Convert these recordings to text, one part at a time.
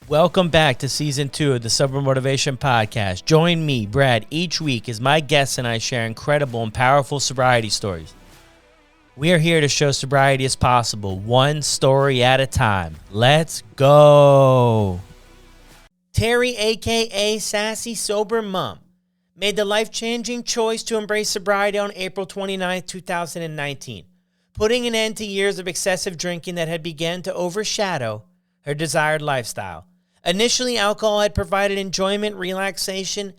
Welcome back to Season 2 of the Sober Motivation Podcast. Join me, Brad, each week as my guests and I share incredible and powerful sobriety stories. We are here to show sobriety is possible, one story at a time. Let's go. Teri, a.k.a. Sassy Sober Mom, made the life-changing choice to embrace sobriety on April 29, 2019, putting an end to years of excessive drinking that had begun to overshadow her desired lifestyle. Initially, alcohol had provided enjoyment, relaxation,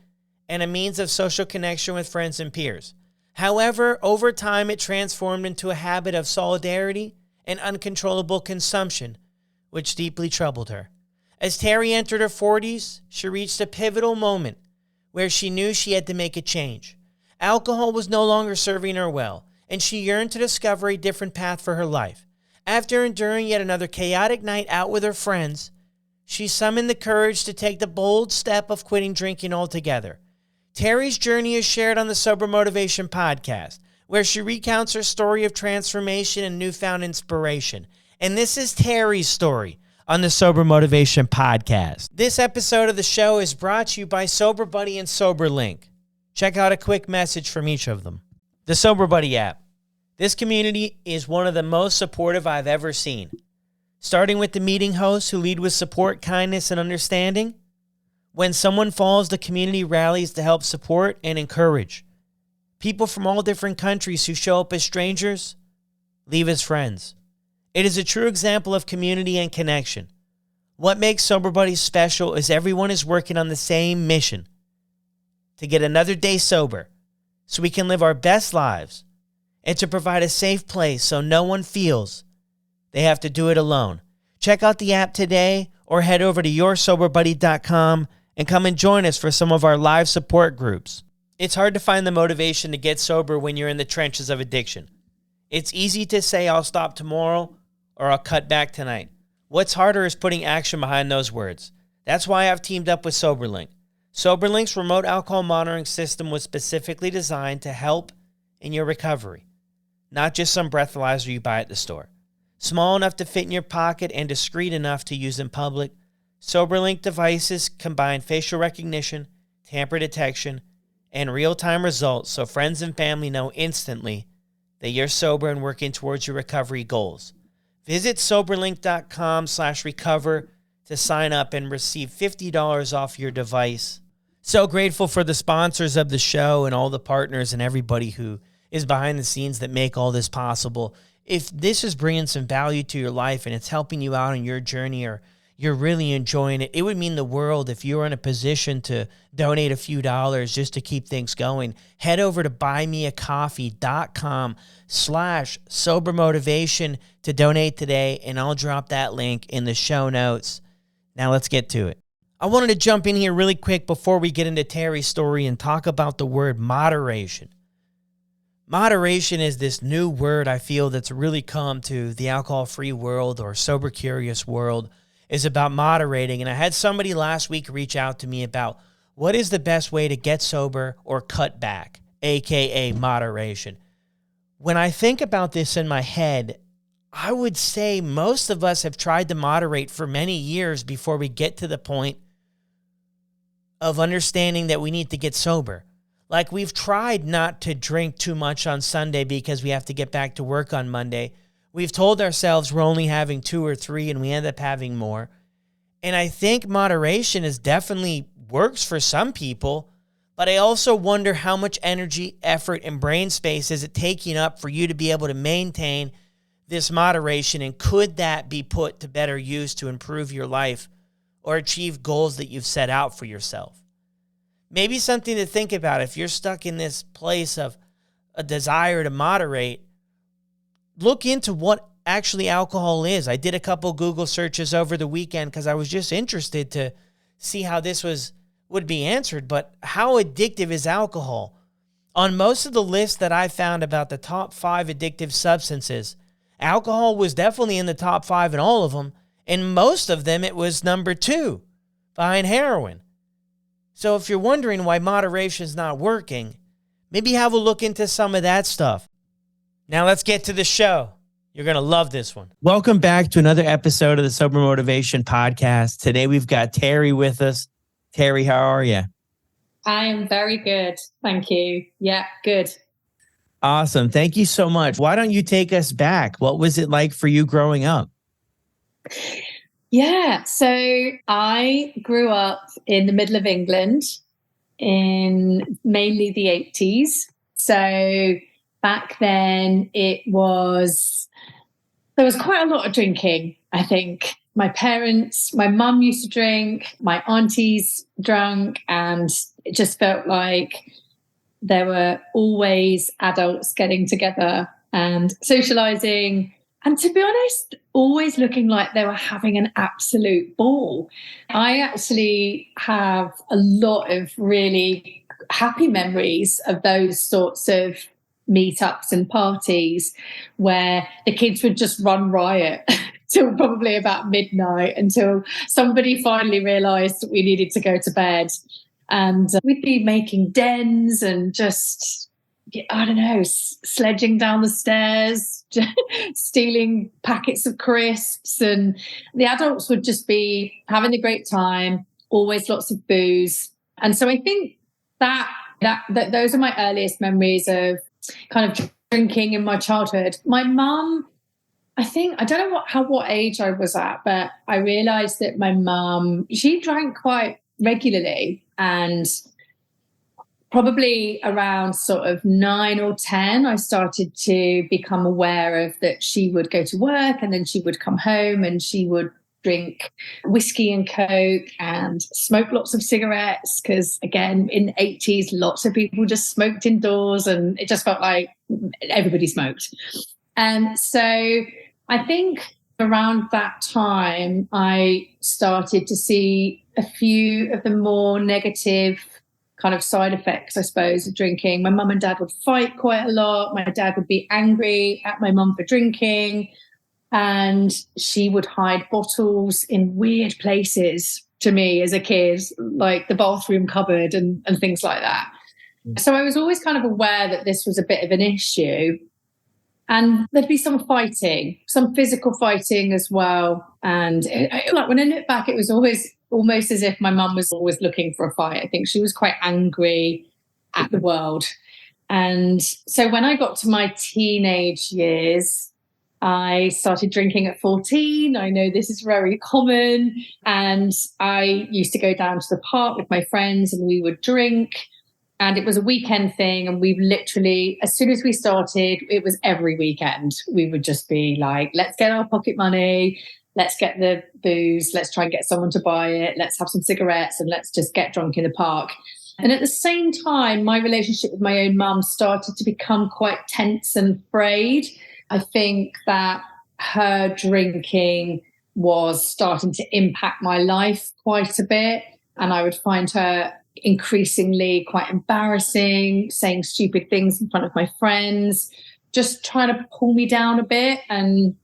and a means of social connection with friends and peers. However, over time, it transformed into a habit of solidarity and uncontrollable consumption, which deeply troubled her. As Teri entered her 40s, she reached a pivotal moment where she knew she had to make a change. Alcohol was no longer serving her well, and she yearned to discover a different path for her life. After enduring yet another chaotic night out with her friends, she summoned the courage to take the bold step of quitting drinking altogether. Teri's journey is shared on the Sober Motivation Podcast, where she recounts her story of transformation and newfound inspiration. And this is Teri's story on the Sober Motivation Podcast. This episode of the show is brought to you by Sober Buddy and Sober Link. Check out a quick message from each of them. The Sober Buddy app. This community is one of the most supportive I've ever seen. Starting with the meeting hosts who lead with support, kindness, and understanding. When someone falls, the community rallies to help support and encourage. People from all different countries who show up as strangers, leave as friends. It is a true example of community and connection. What makes Sober Buddies special is everyone is working on the same mission: to get another day sober so we can live our best lives, and to provide a safe place so no one feels they have to do it alone. Check out the app today or head over to yoursoberbuddy.com and come and join us for some of our live support groups. It's hard to find the motivation to get sober when you're in the trenches of addiction. It's easy to say I'll stop tomorrow or I'll cut back tonight. What's harder is putting action behind those words. That's why I've teamed up with SoberLink. SoberLink's remote alcohol monitoring system was specifically designed to help in your recovery, not just some breathalyzer you buy at the store. Small enough to fit in your pocket and discreet enough to use in public, SoberLink devices combine facial recognition, tamper detection, and real-time results so friends and family know instantly that you're sober and working towards your recovery goals. Visit soberlink.com/recover to sign up and receive $50 off your device. So grateful for the sponsors of the show and all the partners and everybody who is behind the scenes that make all this possible. If this is bringing some value to your life and it's helping you out on your journey, or you're really enjoying it, it would mean the world if you were in a position to donate a few dollars just to keep things going. Head over to buymeacoffee.com/sobermotivation to donate today, and I'll drop that link in the show notes. Now let's get to it. I wanted to jump in here really quick before we get into Teri's story and talk about the word moderation. Moderation is this new word I feel that's really come to the alcohol-free world or sober-curious world, is about moderating. And I had somebody last week reach out to me about what is the best way to get sober or cut back, a.k.a. moderation. When I think about this in my head, I would say most of us have tried to moderate for many years before we get to the point of understanding that we need to get sober. Like, we've tried not to drink too much on Sunday because we have to get back to work on Monday. We've told ourselves we're only having 2 or 3 and we end up having more. And I think moderation is definitely works for some people, but I also wonder how much energy, effort, and brain space is it taking up for you to be able to maintain this moderation, and could that be put to better use to improve your life or achieve goals that you've set out for yourself? Maybe something to think about if you're stuck in this place of a desire to moderate. Look into what actually alcohol is. I did a couple Google searches over the weekend because I was just interested to see how this would be answered. But how addictive is alcohol? On most of the lists that I found about the top 5 addictive substances, alcohol was definitely in the top 5 in all of them. And most of them, it was number 2 behind heroin. So if you're wondering why moderation is not working, maybe have a look into some of that stuff. Now let's get to the show. You're going to love this one. Welcome back to another episode of the Sober Motivation Podcast. Today we've got Teri with us. Teri, how are you? I am very good. Thank you. Yeah, good. Awesome. Thank you so much. Why don't you take us back? What was it like for you growing up? Yeah, so I grew up in the middle of England in mainly the 80s. So back then there was quite a lot of drinking, I think. My mum used to drink, my aunties drank, and it just felt like there were always adults getting together and socializing. And to be honest, always looking like they were having an absolute ball. I actually have a lot of really happy memories of those sorts of meetups and parties where the kids would just run riot till probably about midnight until somebody finally realized that we needed to go to bed. And we'd be making dens and just, I don't know, sledging down the stairs, stealing packets of crisps. And the adults would just be having a great time, always lots of booze. And so I think that those are my earliest memories of kind of drinking in my childhood. My mum, I don't know what age I was at, but I realized that my mum, she drank quite regularly, and probably around sort of 9 or 10, I started to become aware of that she would go to work and then she would come home and she would drink whiskey and Coke and smoke lots of cigarettes, because again, in the 80s, lots of people just smoked indoors and it just felt like everybody smoked. And so I think around that time, I started to see a few of the more negative kind of side effects, I suppose, of drinking. My mum and dad would fight quite a lot. My dad would be angry at my mum for drinking, and she would hide bottles in weird places to me as a kid, like the bathroom cupboard and things like that. So I was always kind of aware that this was a bit of an issue. And there'd be some fighting, some physical fighting as well. And like when I look back, it was always almost as if my mum was always looking for a fight. I think she was quite angry at the world. And so when I got to my teenage years, I started drinking at 14. I know this is very common. And I used to go down to the park with my friends and we would drink. And it was a weekend thing. And we literally, as soon as we started, it was every weekend. We would just be like, let's get our pocket money. Let's get the booze. Let's try and get someone to buy it. Let's have some cigarettes and let's just get drunk in the park. And at the same time, my relationship with my own mum started to become quite tense and frayed. I think that her drinking was starting to impact my life quite a bit. And I would find her increasingly quite embarrassing, saying stupid things in front of my friends, just trying to pull me down a bit. And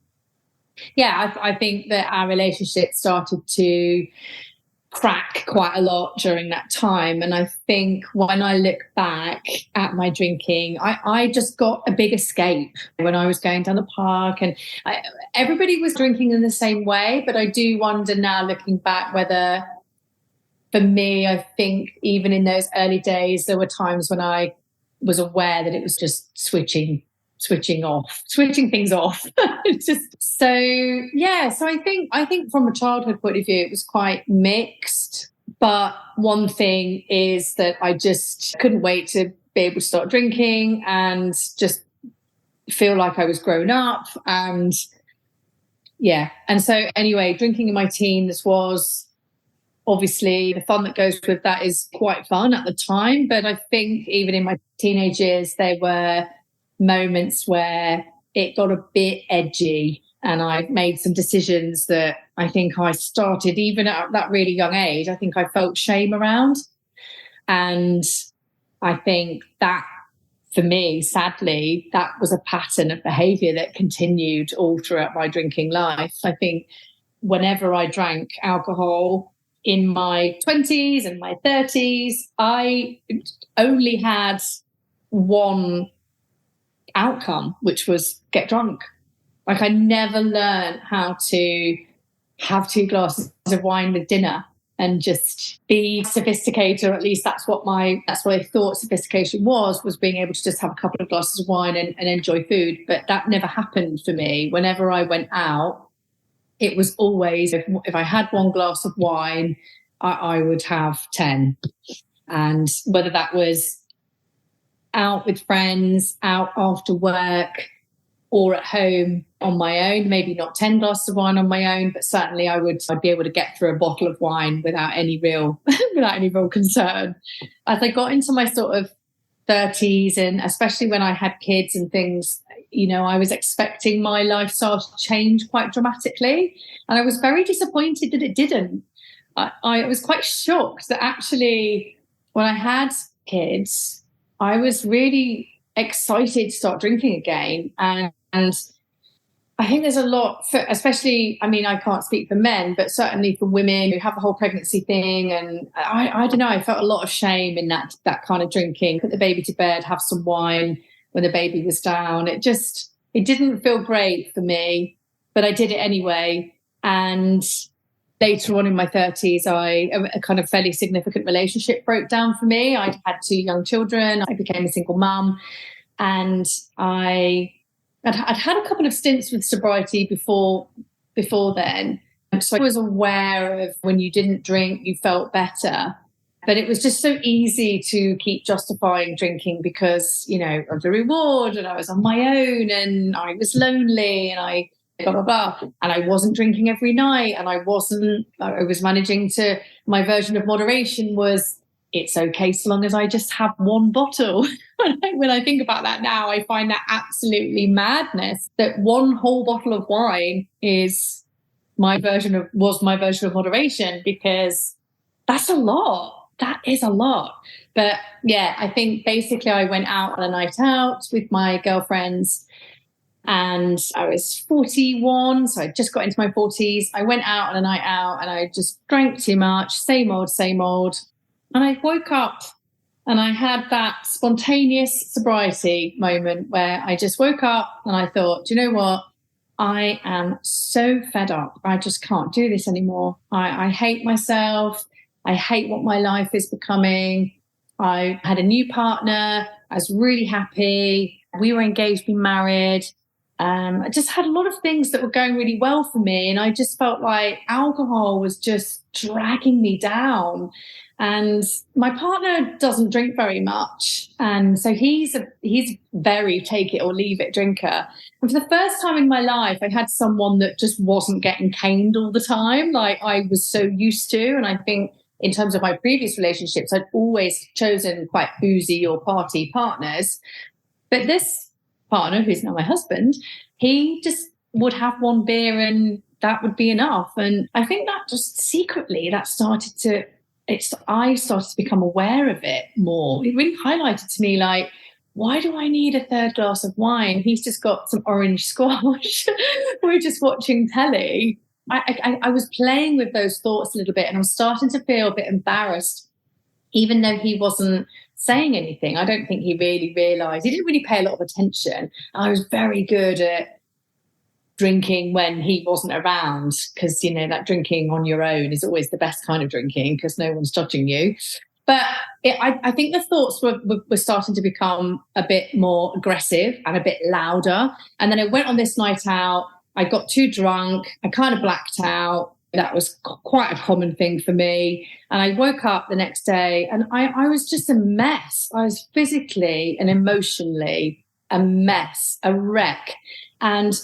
yeah, I think that our relationship started to crack quite a lot during that time. And I think when I look back at my drinking, I just got a big escape when I was going down the park, and everybody was drinking in the same way. But I do wonder now, looking back, whether for me, I think even in those early days, there were times when I was aware that it was just switching things off. So I think from a childhood point of view, it was quite mixed. But one thing is that I just couldn't wait to be able to start drinking and just feel like I was grown up. And yeah. And so anyway, drinking in my teens was obviously the fun that goes with that is quite fun at the time. But I think even in my teenage years, there were moments where it got a bit edgy, and I made some decisions that I think I started even at that really young age. I think I felt shame around. And I think that for me, sadly, that was a pattern of behavior that continued all throughout my drinking life. I think whenever I drank alcohol in my 20s and my 30s, I only had one outcome, which was get drunk. Like I never learned how to have 2 glasses of wine with dinner and just be sophisticated, or at least that's what I thought sophistication was being able to just have a couple of glasses of wine and enjoy food. But that never happened for me. Whenever I went out, it was always, if I had 1 glass of wine, I would have 10. And whether that was out with friends, out after work, or at home on my own, maybe not 10 glasses of wine on my own, but certainly I'd be able to get through a bottle of wine without any real concern. As I got into my sort of 30s, and especially when I had kids and things, I was expecting my lifestyle to change quite dramatically. And I was very disappointed that it didn't. I was quite shocked that actually when I had kids, I was really excited to start drinking again. And I think there's a lot, especially, I can't speak for men, but certainly for women who have the whole pregnancy thing. And I don't know, I felt a lot of shame in that kind of drinking. Put the baby to bed, have some wine when the baby was down. It didn't feel great for me, but I did it anyway. And later on in my 30s, a kind of fairly significant relationship broke down for me. I'd had 2 young children. I became a single mum, and I'd had a couple of stints with sobriety before then. So I was aware of when you didn't drink, you felt better. But it was just so easy to keep justifying drinking because, of the reward, and I was on my own and I was lonely and I blah, blah, blah. And I wasn't drinking every night, and I was managing to, my version of moderation was, it's okay so long as I just have 1 bottle. When I think about that now, I find that absolutely madness, that 1 whole bottle of wine was my version of moderation, because that's a lot. That is a lot. But yeah, I think basically I went out on a night out with my girlfriends, and I was 41, so I just got into my 40s. I went out on a night out and I just drank too much, same old. And I woke up and I had that spontaneous sobriety moment where I just woke up and I thought, do you know what? I am so fed up. I just can't do this anymore. I hate myself. I hate what my life is becoming. I had a new partner. I was really happy. We were engaged, been married. I just had a lot of things that were going really well for me. And I just felt like alcohol was just dragging me down. And my partner doesn't drink very much. And so he's very take it or leave it drinker. And for the first time in my life, I had someone that just wasn't getting caned all the time, like I was so used to. And I think in terms of my previous relationships, I'd always chosen quite boozy or party partners. But this partner, who's now my husband, he just would have 1 beer and that would be enough. And I think that just secretly I started to become aware of it more. It really highlighted to me, like, why do I need a 3rd glass of wine? He's just got some orange squash. We're just watching telly. I was playing with those thoughts a little bit, and I was starting to feel a bit embarrassed, even though he wasn't saying anything. I don't think he really realised. He didn't really pay a lot of attention. I was very good at drinking when he wasn't around, because that drinking on your own is always the best kind of drinking because no one's judging you. But I think the thoughts were starting to become a bit more aggressive and a bit louder. And then I went on this night out. I got too drunk. I kind of blacked out. That was quite a common thing for me. And I woke up the next day and I was just a mess. I was physically and emotionally a mess, a wreck. And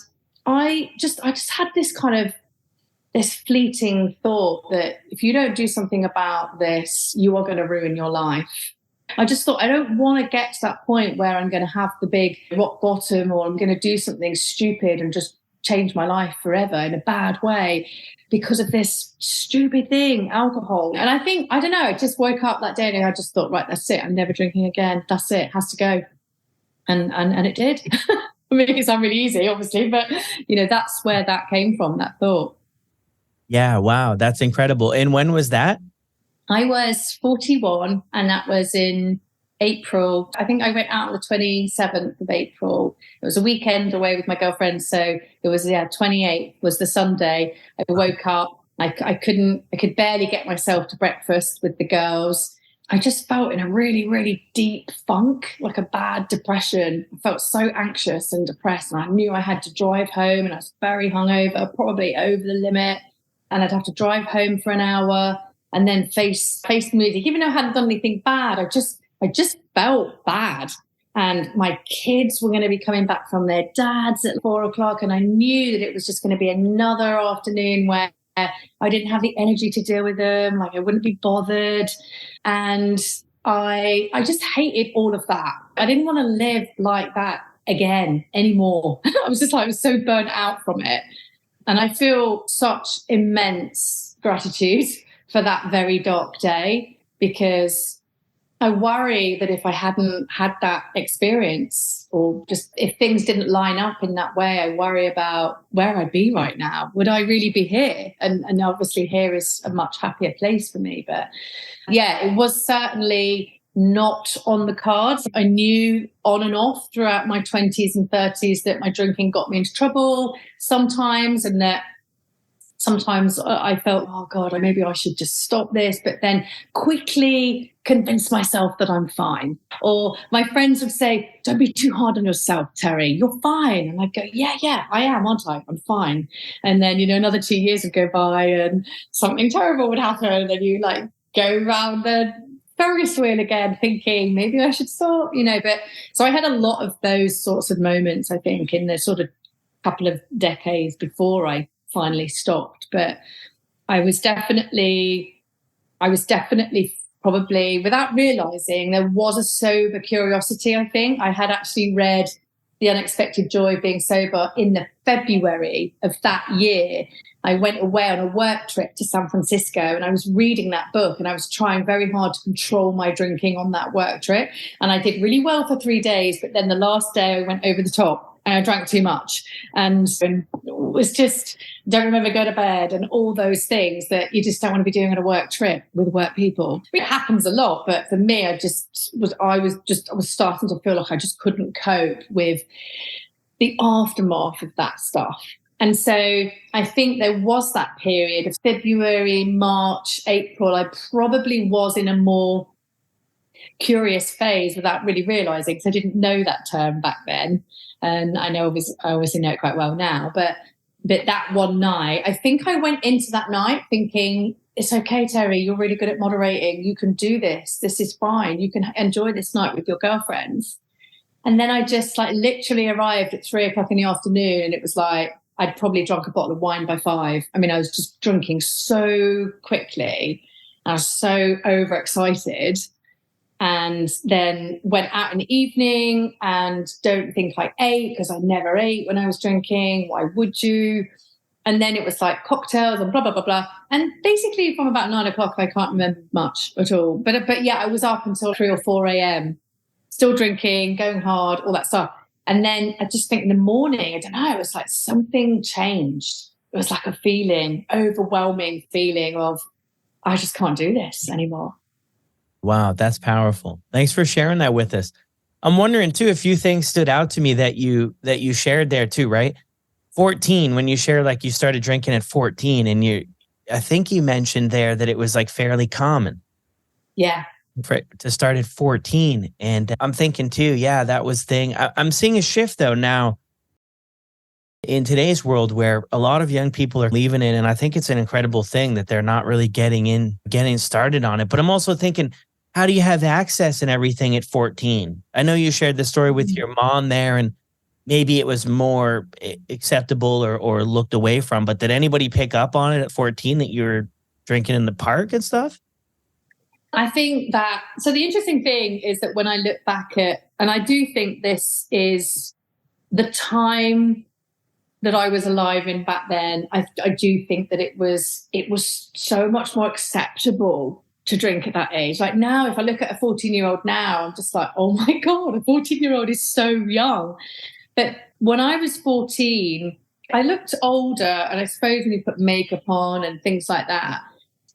I just had this fleeting thought that if you don't do something about this, you are going to ruin your life. I just thought, I don't want to get to that point where I'm going to have the big rock bottom, or I'm going to do something stupid and just change my life forever in a bad way because of this stupid thing, alcohol. And I just woke up that day and I just thought, right, that's it. I'm never drinking again. That's it. It has to go. And it did. I mean, it's not really easy, obviously, but that's where that came from, that thought. Yeah, wow, that's incredible. And when was that? I was 41, and that was in April. I think I went out on the 27th of April. It was a weekend away with my girlfriend. So it was, 28th was the Sunday. I woke up. I could barely get myself to breakfast with the girls. I just felt in a really, really deep funk, like a bad depression. I felt so anxious and depressed. And I knew I had to drive home, and I was very hungover, probably over the limit. And I'd have to drive home for an hour and then face the music. Even though I hadn't done anything bad, I just felt bad. And my kids were going to be coming back from their dads at 4:00. And I knew that it was just going to be another afternoon where I didn't have the energy to deal with them. Like, I wouldn't be bothered. And I just hated all of that. I didn't want to live like that again anymore. I was so burnt out from it. And I feel such immense gratitude for that very dark day, because I worry that if I hadn't had that experience, or just if things didn't line up in that way, I worry about where I'd be right now. Would I really be here? And obviously here is a much happier place for me. But yeah, it was certainly not on the cards. I knew on and off throughout my 20s and 30s that my drinking got me into trouble sometimes, and that sometimes I felt, oh God, maybe I should just stop this, but then quickly convince myself that I'm fine. Or my friends would say, don't be too hard on yourself, Teri, you're fine. And I'd go, yeah, I am, aren't I? I'm fine. And then, another 2 years would go by and something terrible would happen. And then you go around the Ferris wheel again, thinking maybe I should stop, But so I had a lot of those sorts of moments, I think, in the sort of couple of decades before I finally stopped. But I was definitely probably, without realizing, there was a sober curiosity. I think I had actually read The Unexpected Joy of Being Sober in the February of that year. I went away on a work trip to San Francisco, and I was reading that book, and I was trying very hard to control my drinking on that work trip. And I did really well for 3 days, but then the last day I went over the top and I drank too much, and was just, don't remember go to bed, and all those things that you just don't want to be doing on a work trip with work people. It happens a lot, but for me, I was starting to feel like I just couldn't cope with the aftermath of that stuff. And so I think there was that period of February, March, April. I probably was in a more curious phase without really realizing, because I didn't know that term back then. And I obviously know it quite well now. But that one night, I think I went into that night thinking, it's okay, Teri, you're really good at moderating. You can do this. This is fine. You can enjoy this night with your girlfriends. And then I just literally arrived at 3:00 in the afternoon, and it was like I'd probably drunk a bottle of wine by 5. I mean, I was just drinking so quickly. I was so overexcited. And then went out in the evening, and don't think I ate, because I never ate when I was drinking. Why would you? And then it was cocktails and blah, blah, blah, blah. And basically from about 9:00, I can't remember much at all. But yeah, I was up until 3 or 4 a.m. still drinking, going hard, all that stuff. And then I just think in the morning, I don't know, it was like something changed. It was like a feeling, overwhelming feeling of, I just can't do this anymore. Wow, that's powerful. Thanks for sharing that with us. I'm wondering too, a few things stood out to me that you shared there too, right? 14, when you shared you started drinking at 14, and I think you mentioned there that it was fairly common. Yeah. To start at 14. And I'm thinking too, yeah, that was thing. I'm seeing a shift though now in today's world, where a lot of young people are leaving it. And I think it's an incredible thing that they're not really getting started on it. But I'm also thinking, how do you have access and everything at 14? I know you shared the story with your mom there, and maybe it was more acceptable or looked away from, but did anybody pick up on it at 14 that you were drinking in the park and stuff? I think that, so the interesting thing is that when I look back at, and I do think this is the time that I was alive in back then, I do think that it was so much more acceptable to drink at that age. Now, if I look at a 14-year-old now, I'm just like, oh my God, a 14-year-old is so young. But when I was 14, I looked older, and I suppose when you put makeup on and things like that,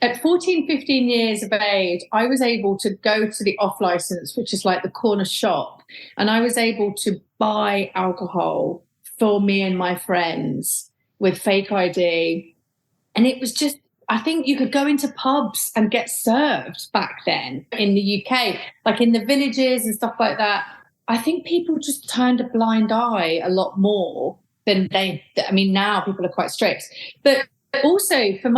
at 14, 15 years of age, I was able to go to the off license, which is like the corner shop, and I was able to buy alcohol for me and my friends with fake ID. And it was just, I think you could go into pubs and get served back then in the UK, like in the villages and stuff like that. I think people just turned a blind eye a lot more than now people are quite strict. But also for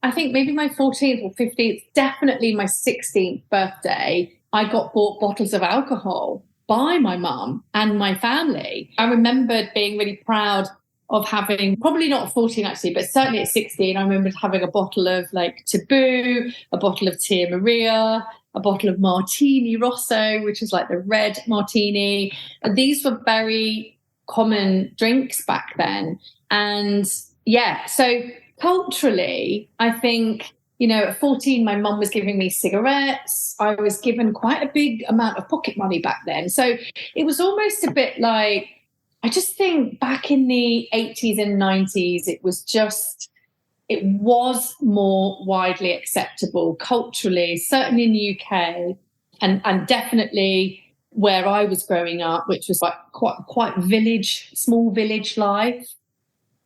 I think maybe my 14th or 15th, definitely my 16th birthday, I got bought bottles of alcohol by my mum and my family. I remembered being really proud of having, probably not at 14 actually, but certainly at 16, I remembered having a bottle of like Taboo, a bottle of Tia Maria, a bottle of Martini Rosso, which is like the red martini. And these were very common drinks back then. And yeah, so culturally, I think, at 14, my mum was giving me cigarettes. I was given quite a big amount of pocket money back then. So it was almost a bit like, I just think back in the 80s and 90s, it was more widely acceptable culturally, certainly in the UK, and definitely where I was growing up, which was like quite small village life.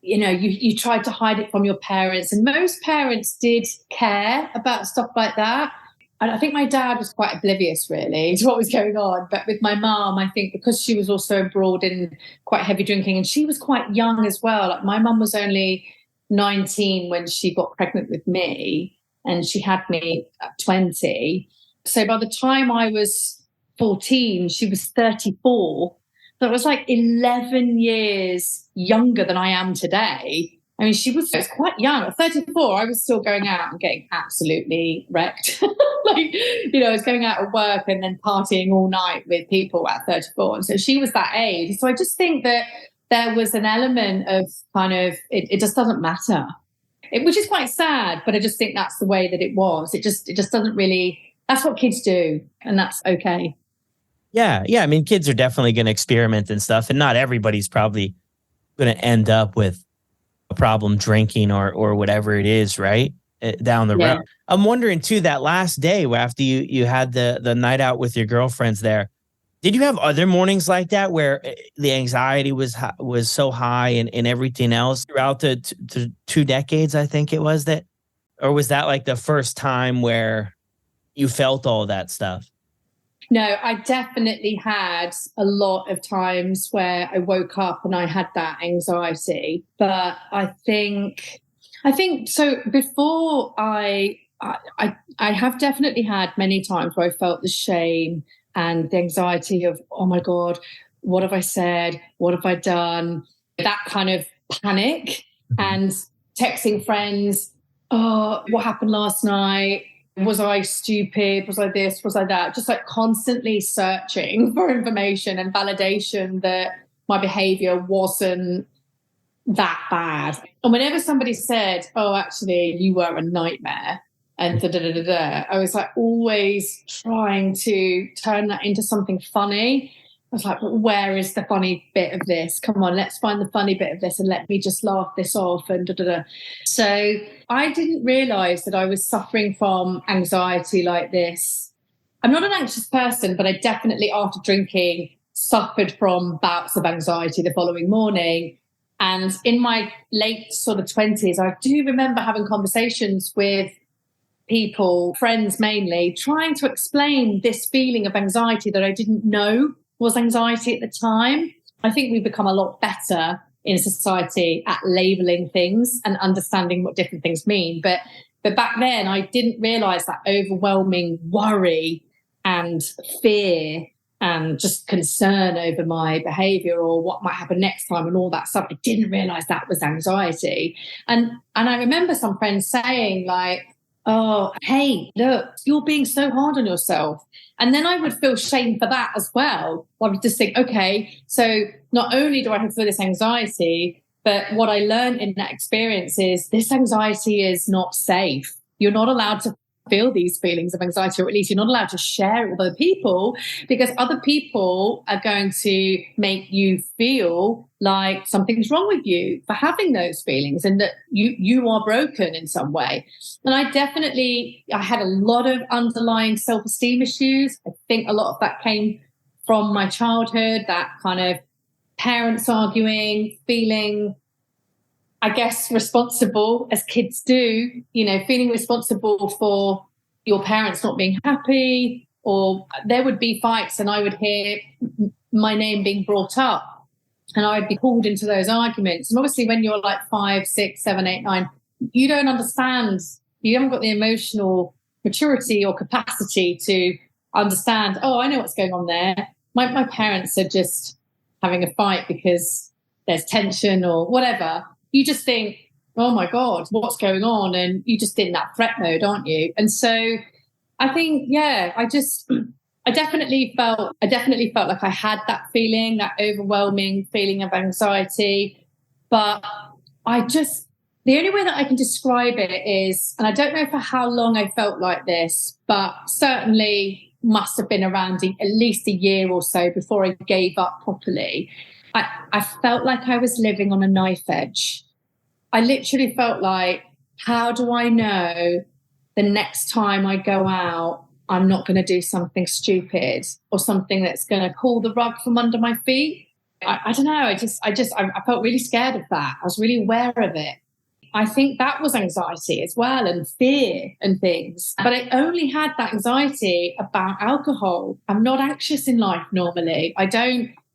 You tried to hide it from your parents, and most parents did care about stuff like that. And I think my dad was quite oblivious, really, to what was going on. But with my mum, I think because she was also abroad in quite heavy drinking, and she was quite young as well. Like my mum was only 19 when she got pregnant with me, and she had me at 20. So by the time I was 14, she was 34. So it was like 11 years younger than I am today. I mean, she was quite young. At 34, I was still going out and getting absolutely wrecked. I was going out at work and then partying all night with people at 34. And so she was that age. So I just think that there was an element of kind of, it just doesn't matter, which is quite sad, but I just think that's the way that it was. It just doesn't really, that's what kids do, and that's okay. Yeah. I mean, kids are definitely going to experiment and stuff, and not everybody's probably going to end up with a problem drinking or whatever it is, right? Down the road. I'm wondering too, that last day after you had the night out with your girlfriends there, did you have other mornings like that where the anxiety was so high and everything else throughout the 2 decades, I think it was that, or was that like the first time where you felt all that stuff? No, I definitely had a lot of times where I woke up and I had that anxiety. But I think so. Before I have definitely had many times where I felt the shame and the anxiety of, oh my God, what have I said? What have I done? That kind of panic, and texting friends, oh, what happened last night? Was I stupid? Was I this? Was I that? Just like constantly searching for information and validation that my behavior wasn't that bad. And whenever somebody said, oh, actually, you were a nightmare, and I was like always trying to turn that into something funny. I was like, but where is the funny bit of this? Come on, let's find the funny bit of this and let me just laugh this off. And So I didn't realize that I was suffering from anxiety like this. I'm not an anxious person, but I definitely, after drinking, suffered from bouts of anxiety the following morning. And in my late sort of 20s, I do remember having conversations with people, friends mainly, trying to explain this feeling of anxiety that I didn't know was anxiety at the time. I think we've become a lot better in society at labeling things and understanding what different things mean. But back then, I didn't realize that overwhelming worry and fear and just concern over my behavior or what might happen next time and all that stuff. I didn't realize that was anxiety. And I remember some friends saying like, oh, hey, look, you're being so hard on yourself. And then I would feel shame for that as well. I would just think, okay, so not only do I have this anxiety, but what I learned in that experience is this anxiety is not safe. You're not allowed to feel these feelings of anxiety, or at least you're not allowed to share it with other people, because other people are going to make you feel like something's wrong with you for having those feelings, and that you are broken in some way. And I had a lot of underlying self-esteem issues. I think a lot of that came from my childhood, that kind of parents arguing, feeling, I guess, responsible, as kids do, feeling responsible for your parents not being happy, or there would be fights and I would hear my name being brought up and I would be pulled into those arguments. And obviously when you're like 5, 6, 7, 8, 9, you don't understand, you haven't got the emotional maturity or capacity to understand, oh, I know what's going on there. My parents are just having a fight because there's tension or whatever. You just think, oh my God, what's going on? And you just in that threat mode, aren't you? And so I think, I definitely felt like I had that feeling, that overwhelming feeling of anxiety. But the only way that I can describe it is, and I don't know for how long I felt like this, but certainly must have been around at least a year or so before I gave up properly. I felt like I was living on a knife edge. I literally felt like, how do I know the next time I go out, I'm not going to do something stupid or something that's going to pull the rug from under my feet? I don't know. I felt really scared of that. I was really aware of it. I think that was anxiety as well, and fear and things. But I only had that anxiety about alcohol. I'm not anxious in life normally.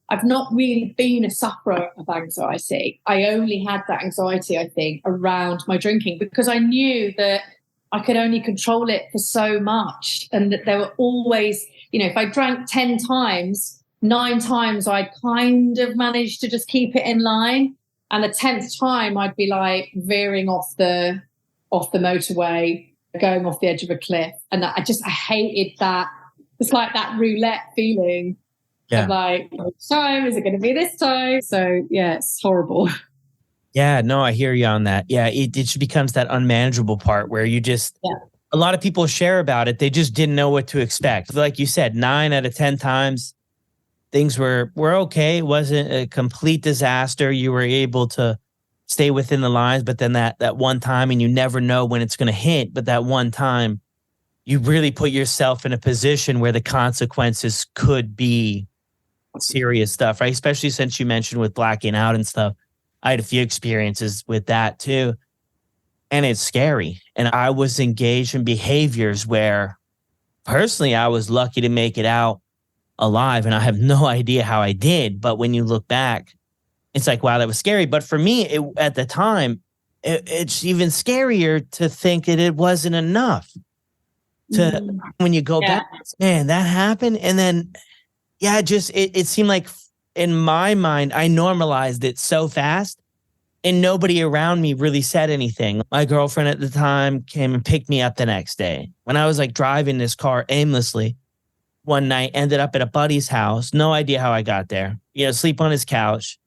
I've not really been a sufferer of anxiety. I only had that anxiety, I think, around my drinking, because I knew that I could only control it for so much. And that there were always, if I drank 10 times, 9 times I'd kind of managed to just keep it in line. And the 10th time I'd be like veering off the motorway, going off the edge of a cliff. And I hated that. It's like that roulette feeling. Yeah. Of like, which time is it going to be this time? So yeah, it's horrible. Yeah, no, I hear you on that. Yeah, it just becomes that unmanageable part where you just, a lot of people share about it. They just didn't know what to expect. Like you said, 9 out of 10 times, things were okay. It wasn't a complete disaster. You were able to stay within the lines, but then that one time, and you never know when it's going to hit, but that one time, you really put yourself in a position where the consequences could be serious stuff, right? Especially since you mentioned with blacking out and stuff. I had a few experiences with that too. And it's scary. And I was engaged in behaviors where personally, I was lucky to make it out alive. And I have no idea how I did. But when you look back, it's like, wow, that was scary. But for me, at the time, it's even scarier to think that it wasn't enough. When you go back, man, that happened. And then, it seemed like in my mind, I normalized it so fast and nobody around me really said anything. My girlfriend at the time came and picked me up the next day. When I was like driving this car aimlessly one night, ended up at a buddy's house. No idea how I got there, sleep on his couch.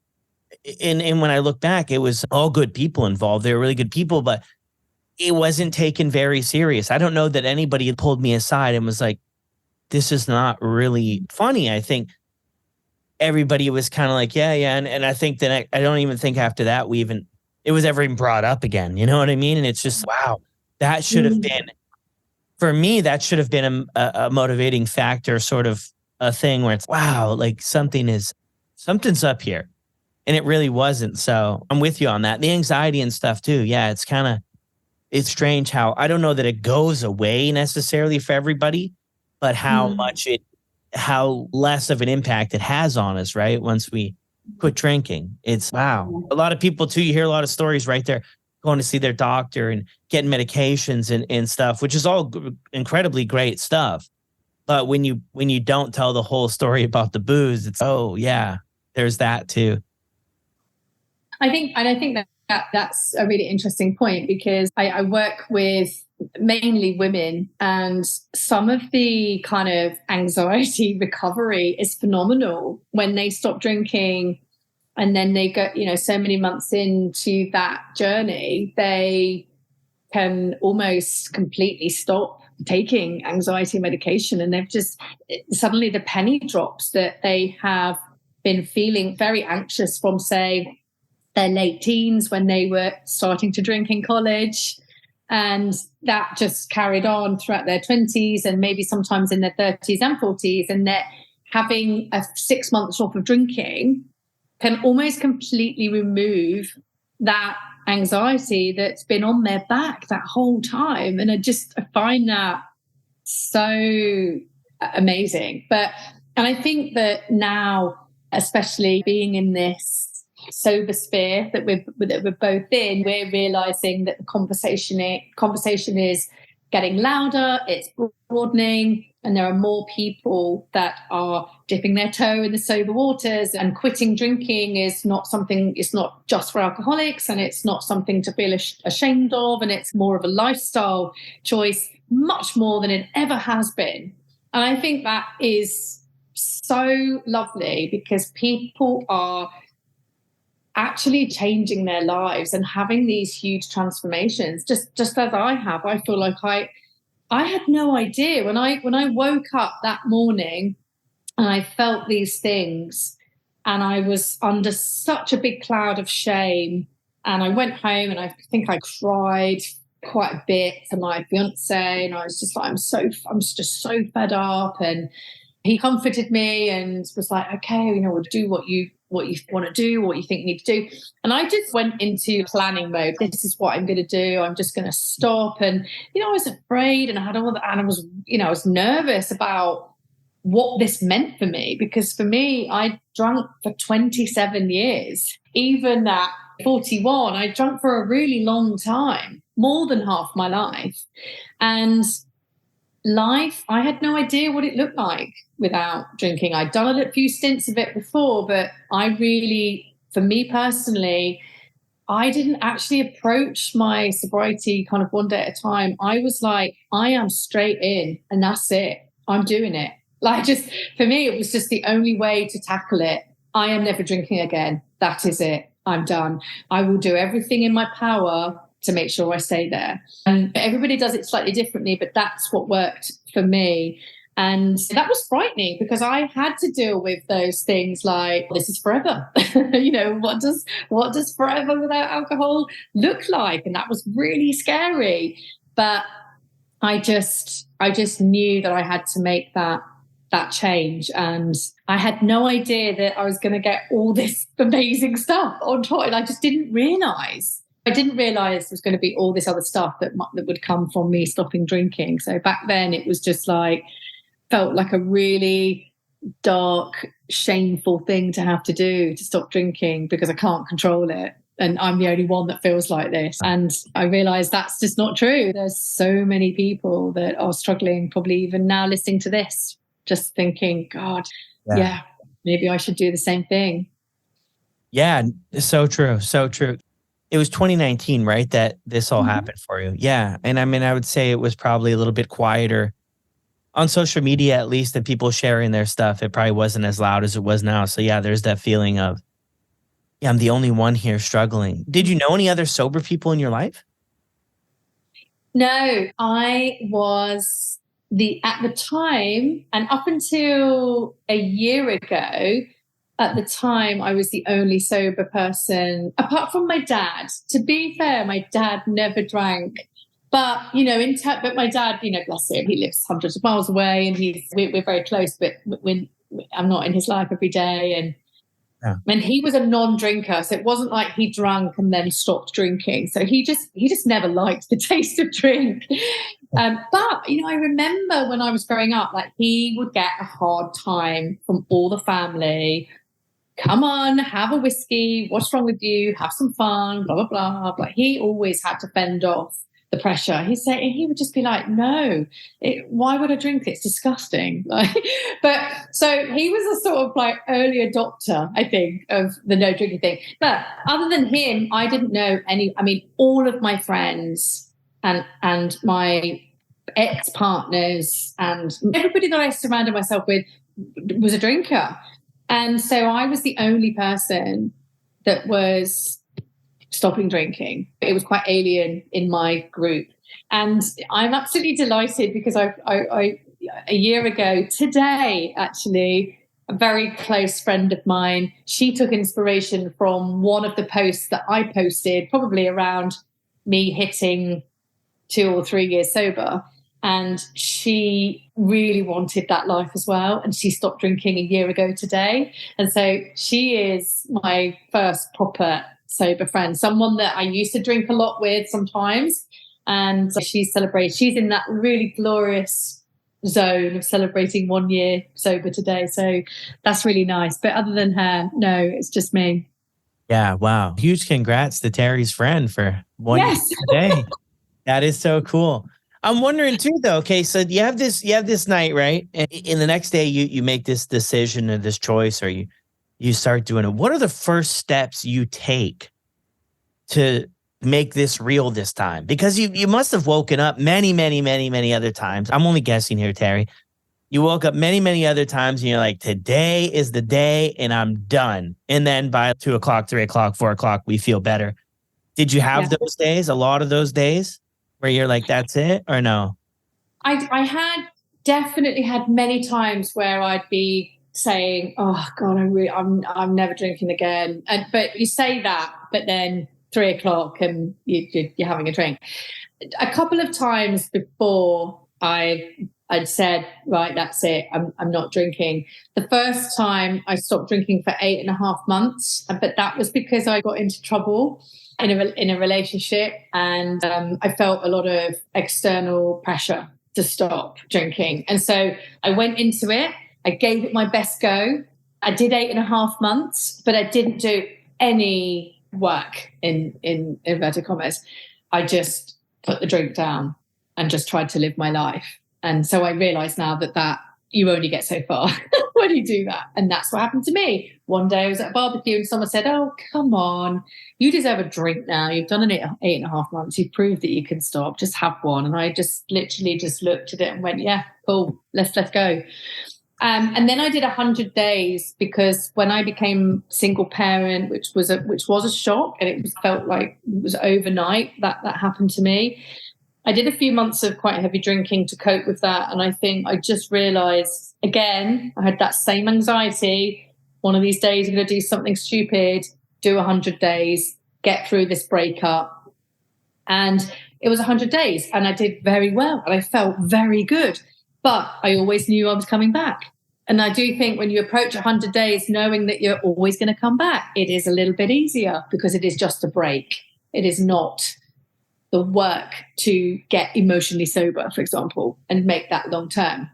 And when I look back, it was all good people involved. They were really good people, but it wasn't taken very serious. I don't know that anybody had pulled me aside and was like, this is not really funny. I think everybody was kind of like, yeah. And I think that I don't even think after that it was ever even brought up again. You know what I mean? And it's just, wow, that should have been, for me, that should have been a motivating factor, sort of a thing where it's, wow, like something's up here. And it really wasn't. So I'm with you on that. The anxiety and stuff too. Yeah, it's strange how, I don't know that it goes away necessarily for everybody, but how less of an impact it has on us, right? Once we quit drinking, it's wow. A lot of people too, you hear a lot of stories right there, going to see their doctor and getting medications and stuff, which is all incredibly great stuff. But when you don't tell the whole story about the booze, it's, oh yeah, there's that too. I think that's a really interesting point, because I work with mainly women, and some of the kind of anxiety recovery is phenomenal when they stop drinking, and then they go, so many months into that journey, they can almost completely stop taking anxiety medication, and they've just suddenly the penny drops that they have been feeling very anxious from, say, their late teens when they were starting to drink in college. And that just carried on throughout their 20s and maybe sometimes in their 30s and 40s. And they're having a 6 months off of drinking can almost completely remove that anxiety that's been on their back that whole time. And I find that so amazing. And I think that now, especially being in this sober sphere that we're both in, we're realizing that the conversation is getting louder, it's broadening, and there are more people that are dipping their toe in the sober waters, and quitting drinking is not something, it's not just for alcoholics, and it's not something to feel ashamed of, and it's more of a lifestyle choice, much more than it ever has been. And I think that is so lovely, because people are actually changing their lives and having these huge transformations, just as I have. I feel like I had no idea when I woke up that morning and I felt these things, and I was under such a big cloud of shame, and I went home and I think I cried quite a bit to my fiance, and I was just like, I'm just so fed up. And he comforted me and was like, okay, we'll do what you want to do, what you think you need to do. And I just went into planning mode. This is what I'm going to do. I'm just going to stop. And, I was afraid, and I had all that, and I was nervous about what this meant for me, because for me, I drank for 27 years. Even at 41, I drank for a really long time, more than half my life. And life, I had no idea what it looked like without drinking. I'd done a few stints of it before, but I really, for me personally, I didn't actually approach my sobriety kind of one day at a time. I was like, I am straight in, and that's it. I'm doing it. Like, just for me, it was just the only way to tackle it. I am never drinking again. That is it. I'm done. I will do everything in my power to make sure I stay there. And everybody does it slightly differently, but that's what worked for me. And that was frightening, because I had to deal with those things like, this is forever. What does forever without alcohol look like? And that was really scary. But I just knew that I had to make that change. And I had no idea that I was going to get all this amazing stuff on top. And I just didn't realize. I didn't realize there was going to be all this other stuff that would come from me stopping drinking. So back then it was just like, felt like a really dark, shameful thing to have to do, to stop drinking, because I can't control it. And I'm the only one that feels like this. And I realized that's just not true. There's so many people that are struggling, probably even now listening to this, just thinking, God, yeah, maybe I should do the same thing. Yeah, so true. So true. It was 2019, right, that this all happened for you. Yeah. And I mean, I would say it was probably a little bit quieter on social media, at least, than people sharing their stuff. It probably wasn't as loud as it was now. So yeah, there's that feeling of, yeah, I'm the only one here struggling. Did you know any other sober people in your life? No, I was at the time, and up until a year ago, at the time, I was the only sober person, apart from my dad. To be fair, my dad never drank. But, but my dad, bless him, he lives hundreds of miles away, and we're very close, but I'm not in his life every day. And he was a non-drinker, so it wasn't like he drank and then stopped drinking. So he just never liked the taste of drink. But, I remember when I was growing up, like, he would get a hard time from all the family. Come on, have a whiskey. What's wrong with you? Have some fun, blah, blah, blah. But he always had to fend off the pressure. He would just be like, no, why would I drink? It's disgusting. But so he was a sort of like early adopter, I think, of the no drinking thing. But other than him, I didn't know all of my friends and my ex-partners and everybody that I surrounded myself with was a drinker. And so I was the only person that was stopping drinking. It was quite alien in my group. And I'm absolutely delighted because I a year ago today, actually, a very close friend of mine, she took inspiration from one of the posts that I posted, probably around me hitting 2 or 3 years sober. And she really wanted that life as well. And she stopped drinking a year ago today. And so she is my first proper sober friend, someone that I used to drink a lot with sometimes. And she's in that really glorious zone of celebrating 1 year sober today. So that's really nice. But other than her, no, it's just me. Yeah. Wow. Huge congrats to Teri's friend for 1 year Yes. today. That is so cool. I'm wondering too, though. Okay, so you have this night, right? And in the next day, you make this decision or this choice, or you start doing it. What are the first steps you take to make this real this time? Because you must have woken up many, many, many, many other times. I'm only guessing here, Teri. You woke up many, many other times, and you're like, today is the day, and I'm done. And then by 2 o'clock, 3 o'clock, 4 o'clock, we feel better. Did you have those days? A lot of those days? Where you're like, that's it, or no? I had definitely had many times where I'd be saying, "Oh God, I'm never drinking again." But you say that, but then 3 o'clock and you're having a drink. A couple of times before I'd said, right, that's it. I'm not drinking. The first time I stopped drinking for 8.5 months, but that was because I got into trouble in a relationship, and I felt a lot of external pressure to stop drinking. And so I went into it. I gave it my best go. I did 8.5 months, but I didn't do any work in inverted commas. I just put the drink down and just tried to live my life. And so I realize now that you only get so far when you do that. And that's what happened to me. One day I was at a barbecue and someone said, "Oh, come on, you deserve a drink now. You've done 8.5 months. You've proved that you can stop. Just have one." And I just literally just looked at it and went, "Yeah, cool. Let's go." And then I did 100 days, because when I became single parent, which was a shock, and it felt like it was overnight that happened to me. I did a few months of quite heavy drinking to cope with that. And I think I just realized, again, I had that same anxiety. One of these days, I'm going to do something stupid, do 100 days, get through this breakup. And it was 100 days and I did very well and I felt very good. But I always knew I was coming back. And I do think when you approach 100 days, knowing that you're always going to come back, it is a little bit easier, because it is just a break. It is not the work to get emotionally sober, for example, and make that long term.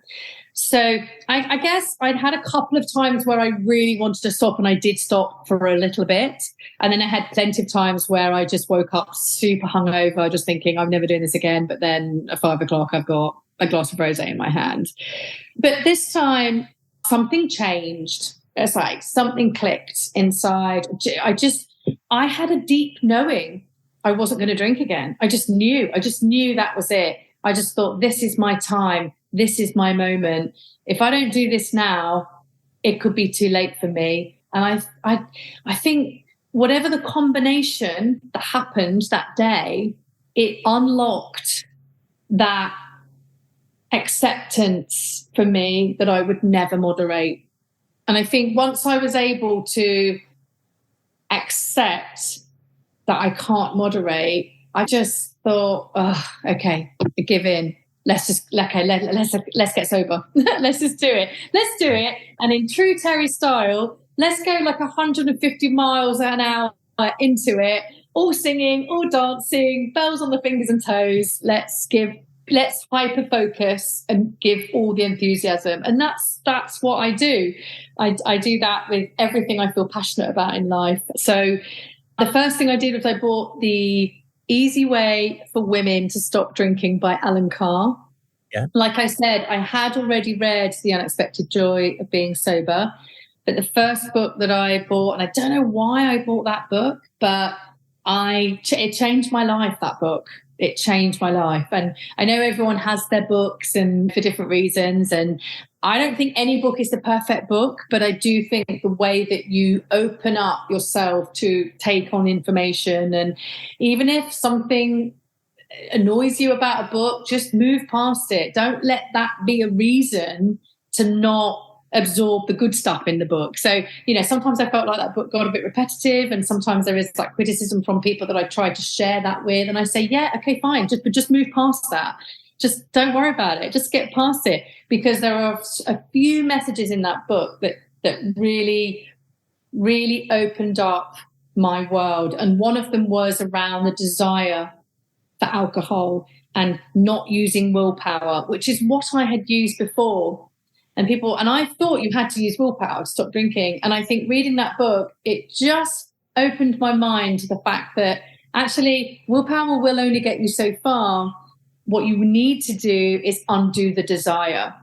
So I guess I'd had a couple of times where I really wanted to stop, and I did stop for a little bit. And then I had plenty of times where I just woke up super hungover, just thinking, I'm never doing this again. But then at 5 o'clock, I've got a glass of rosé in my hand. But this time, something changed. It's like something clicked inside. I had a deep knowing I wasn't going to drink again. I just knew that was it. I just thought, this is my time. This is my moment. If I don't do this now, it could be too late for me. And I think whatever the combination that happened that day, it unlocked that acceptance for me that I would never moderate. And I think once I was able to accept that I can't moderate, I just thought, oh, okay, give in. Let's get sober. Let's just do it. Let's do it. And in true Teri style, let's go like 150 miles an hour into it, all singing, all dancing, bells on the fingers and toes. Let's hyper focus and give all the enthusiasm. And that's what I do. I do that with everything I feel passionate about in life. So the first thing I did was I bought the Easy Way for Women to Stop Drinking by Alan Carr. Yeah. Like I said, I had already read The Unexpected Joy of Being Sober, but the first book that I bought, and I don't know why I bought that book, but it changed my life, that book. It changed my life. And I know everyone has their books and for different reasons. And I don't think any book is the perfect book, but I do think the way that you open up yourself to take on information, and even if something annoys you about a book, just move past it. Don't let that be a reason to not absorb the good stuff in the book. So, sometimes I felt like that book got a bit repetitive, and sometimes there is like criticism from people that I tried to share that with. And I say, yeah, okay, fine. Just move past that. Just don't worry about it. Just get past it, because there are a few messages in that book that really, really opened up my world. And one of them was around the desire for alcohol and not using willpower, which is what I had used before. And I thought you had to use willpower to stop drinking. And I think reading that book, it just opened my mind to the fact that actually willpower will only get you so far. What you need to do is undo the desire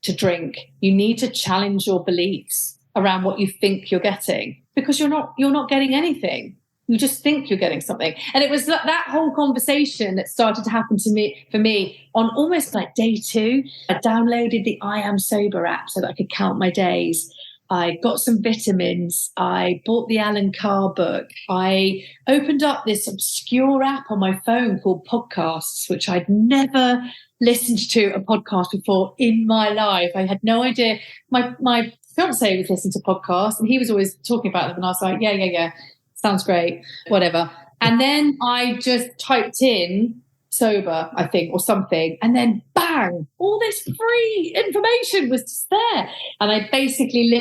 to drink. You need to challenge your beliefs around what you think you're getting, because you're not getting anything. You just think you're getting something. And it was that whole conversation that started to happen for me on almost like day 2. I downloaded the I Am Sober app so that I could count my days. I got some vitamins. I bought the Alan Carr book. I opened up this obscure app on my phone called Podcasts, which I'd never listened to a podcast before in my life. I had no idea. My fiance was listening to podcasts, and he was always talking about them. And I was like, yeah. Sounds great, whatever. And then I just typed in sober, I think, or something. And then bang, all this free information was just there. And I basically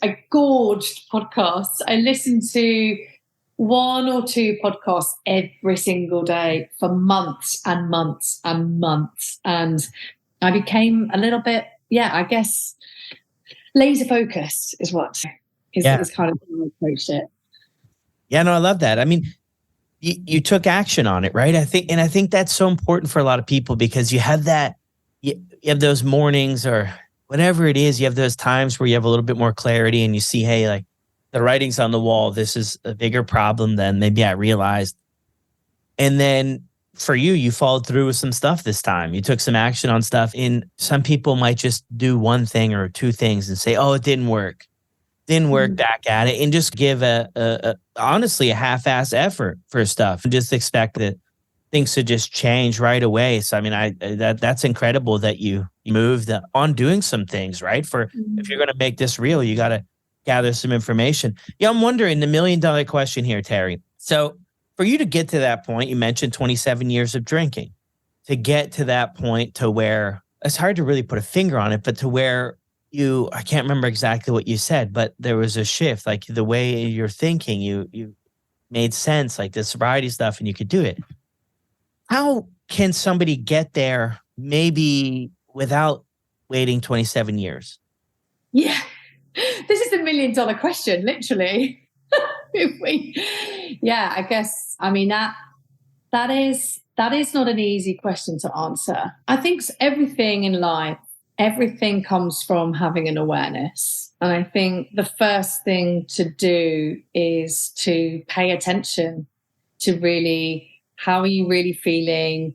I gorged podcasts. I listened to 1 or 2 podcasts every single day for months and months and months. And I became a little bit, I guess, laser focused is kind of how I approached it. Yeah, no, I love that. I mean, you took action on it, right? I think that's so important for a lot of people, because you have those mornings or whatever it is, you have those times where you have a little bit more clarity and you see, hey, like the writing's on the wall. This is a bigger problem than maybe I realized. And then for you followed through with some stuff this time. You took some action on stuff. And some people might just do one thing or 2 things and say, oh, it didn't work. Back at it, and just give honestly a half-ass effort for stuff and just expect that things to just change right away. So I mean, that's incredible that you moved on doing some things, right? If you're going to make this real, you got to gather some information. Yeah, I'm wondering the $1 million question here, Teri. So for you to get to that point, you mentioned 27 years of drinking. To get to that point to where it's hard to really put a finger on it, but to where I can't remember exactly what you said, but there was a shift, like the way you're thinking, you made sense, like the sobriety stuff, and you could do it. How can somebody get there maybe without waiting 27 years? Yeah, this is the $1 million question, literally. I guess, I mean, that is not an easy question to answer. I think everything in life, everything comes from having an awareness. And I think the first thing to do is to pay attention to really, how are you really feeling?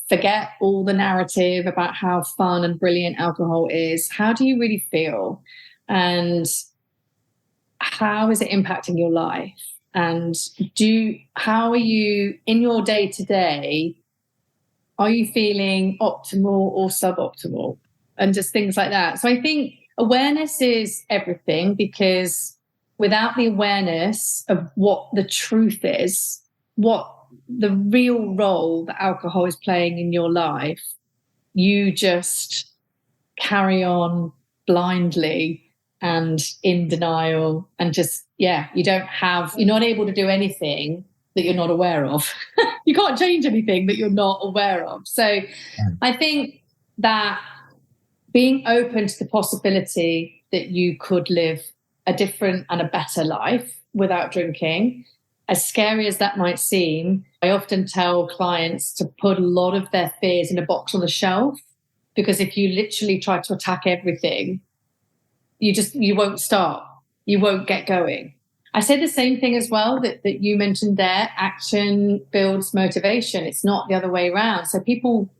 Forget all the narrative about how fun and brilliant alcohol is. How do you really feel? And how is it impacting your life? And how are you in your day to day? Are you feeling optimal or suboptimal? And just things like that. So I think awareness is everything, because without the awareness of what the truth is, what the real role that alcohol is playing in your life, you just carry on blindly and in denial, and just, you're not able to do anything that you're not aware of. You can't change anything that you're not aware of. So I think that being open to the possibility that you could live a different and a better life without drinking, as scary as that might seem, I often tell clients to put a lot of their fears in a box on the shelf, because if you literally try to attack everything, you won't start. You won't get going. I say the same thing as well that you mentioned there. Action builds motivation. It's not the other way around. So people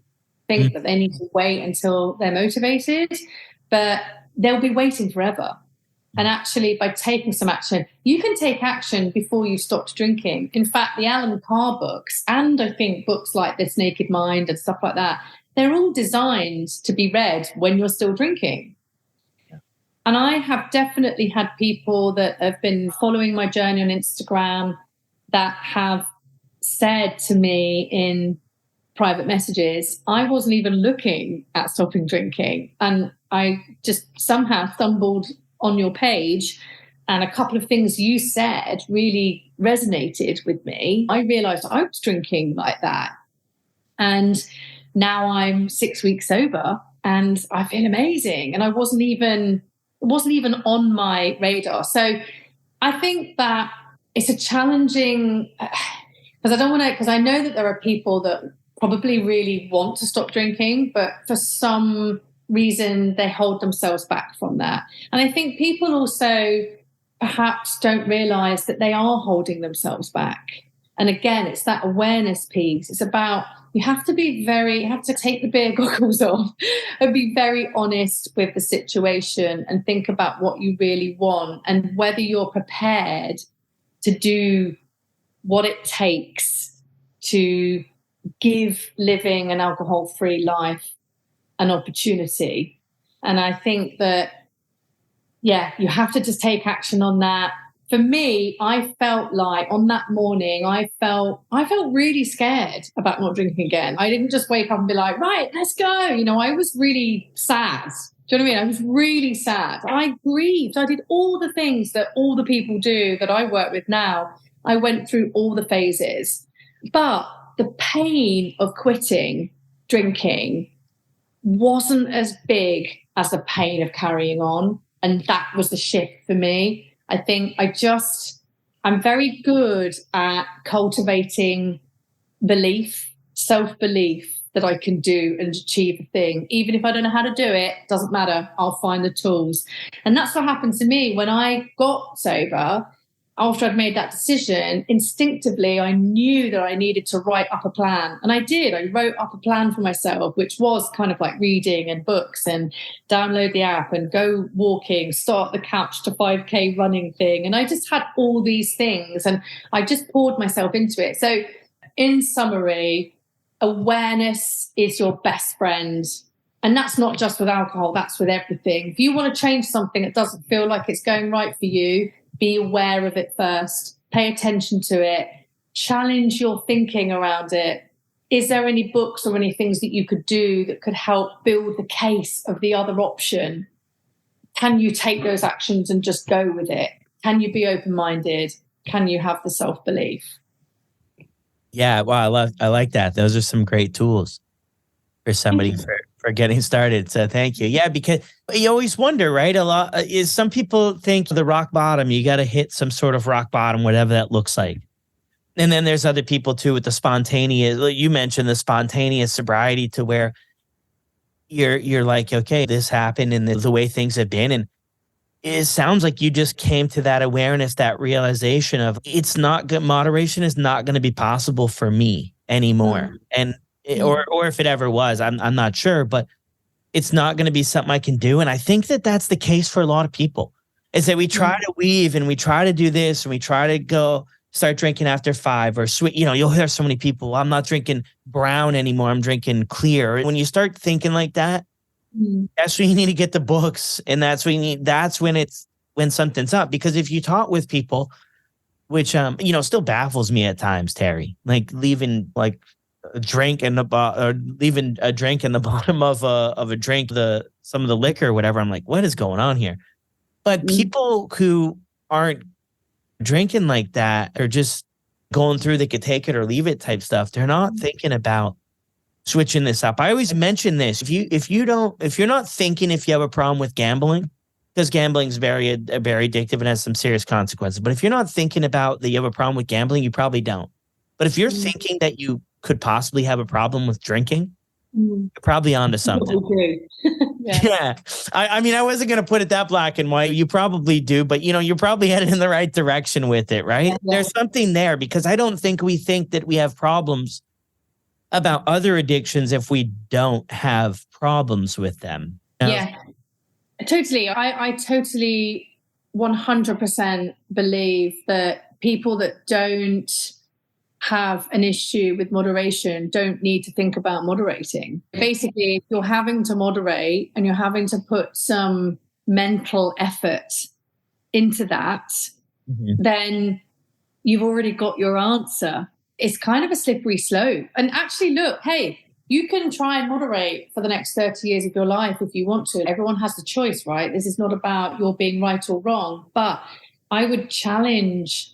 think that they need to wait until they're motivated, but they'll be waiting forever. And actually, by taking some action, you can take action before you stopped drinking. In fact, the Alan Carr books, and I think books like This Naked Mind and stuff like that, they're all designed to be read when you're still drinking. Yeah. And I have definitely had people that have been following my journey on Instagram that have said to me in private messages, I wasn't even looking at stopping drinking. And I just somehow stumbled on your page, and a couple of things you said really resonated with me. I realized I was drinking like that. And now I'm 6 weeks sober and I feel amazing. And it wasn't even on my radar. So I think that it's a challenging, because I know that there are people that probably really want to stop drinking, but for some reason they hold themselves back from that. And I think people also perhaps don't realize that they are holding themselves back. And again, it's that awareness piece. It's about, you have to take the beer goggles off and be very honest with the situation and think about what you really want and whether you're prepared to do what it takes to give living an alcohol-free life an opportunity. And I think that, you have to just take action on that. For me, I felt like on that morning, I felt really scared about not drinking again. I didn't just wake up and be like, right, let's go. I was really sad. Do you know what I mean? I was really sad. I grieved. I did all the things that all the people do that I work with now. I went through all the phases. But the pain of quitting drinking wasn't as big as the pain of carrying on. And that was the shift for me. I think I'm very good at cultivating belief, self-belief that I can do and achieve a thing. Even if I don't know how to do it, doesn't matter. I'll find the tools. And that's what happened to me when I got sober. After I'd made that decision, instinctively, I knew that I needed to write up a plan. And I did. I wrote up a plan for myself, which was kind of like reading and books and download the app and go walking, start the couch to 5K running thing. And I just had all these things and I just poured myself into it. So in summary, awareness is your best friend. And that's not just with alcohol, that's with everything. If you want to change something that doesn't feel like it's going right for you, be aware of it first, pay attention to it, challenge your thinking around it. Is there any books or any things that you could do that could help build the case of the other option? Can you take those actions and just go with it? Can you be open-minded? Can you have the self-belief? Yeah, wow, I like that. Those are some great tools for somebody for getting started. So thank you. Yeah, because you always wonder, right? A lot is some people think the rock bottom, you got to hit some sort of rock bottom, whatever that looks like. And then there's other people too with the spontaneous, you mentioned the spontaneous sobriety to where you're like, okay, this happened and the way things have been. And it sounds like you just came to that awareness, that realization of it's not good. Moderation is not going to be possible for me anymore. And or if it ever was, I'm not sure, but it's not going to be something I can do. And I think that that's the case for a lot of people, is that we try to weave and we try to do this and we try to go start drinking after 5 or sweet. You'll hear so many people, I'm not drinking brown anymore, I'm drinking clear. When you start thinking like that, that's when you need to get the books. And that's when something's up. Because if you talk with people, which, still baffles me at times, Teri, like leaving like a drink in the leaving a drink in the bottom of a drink, some of the liquor or whatever. I'm like, what is going on here? But people who aren't drinking like that or just going through, they could take it or leave it type stuff. They're not thinking about switching this up. I always mention this. If you're not thinking if you have a problem with gambling, because gambling is very addictive and has some serious consequences. But if you're not thinking about that you have a problem with gambling, you probably don't. But if you're thinking that you could possibly have a problem with drinking, you're probably onto something. Yeah. I mean, I wasn't going to put it that black and white. You probably do, but you're probably headed in the right direction with it, right? Yeah. There's something there, because I don't think we think that we have problems about other addictions if we don't have problems with them. Yeah, totally. I totally 100% believe that people that don't have an issue with moderation don't need to think about moderating. Basically, if you're having to moderate and you're having to put some mental effort into that, then you've already got your answer. It's kind of a slippery slope. And actually, look, hey, you can try and moderate for the next 30 years of your life if you want to. Everyone has the choice, right? This is not about your being right or wrong. But I would challenge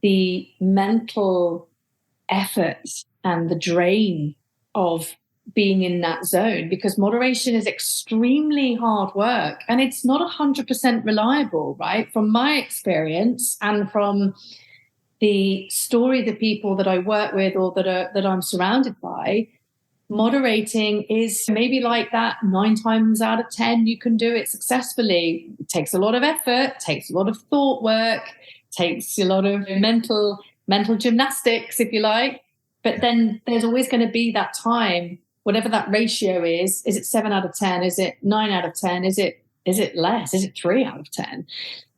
the mental effort and the drain of being in that zone, because moderation is extremely hard work and it's not 100% reliable, right? From my experience and from the story of the people that I work with or that I'm surrounded by, moderating is maybe like that 9 times out of 10 you can do it successfully. It takes a lot of effort, takes a lot of thought work, takes a lot of mental gymnastics, if you like. But then there's always going to be that time, whatever that ratio is it 7 out of 10? Is it 9 out of 10? Is it less? Is it 3 out of 10?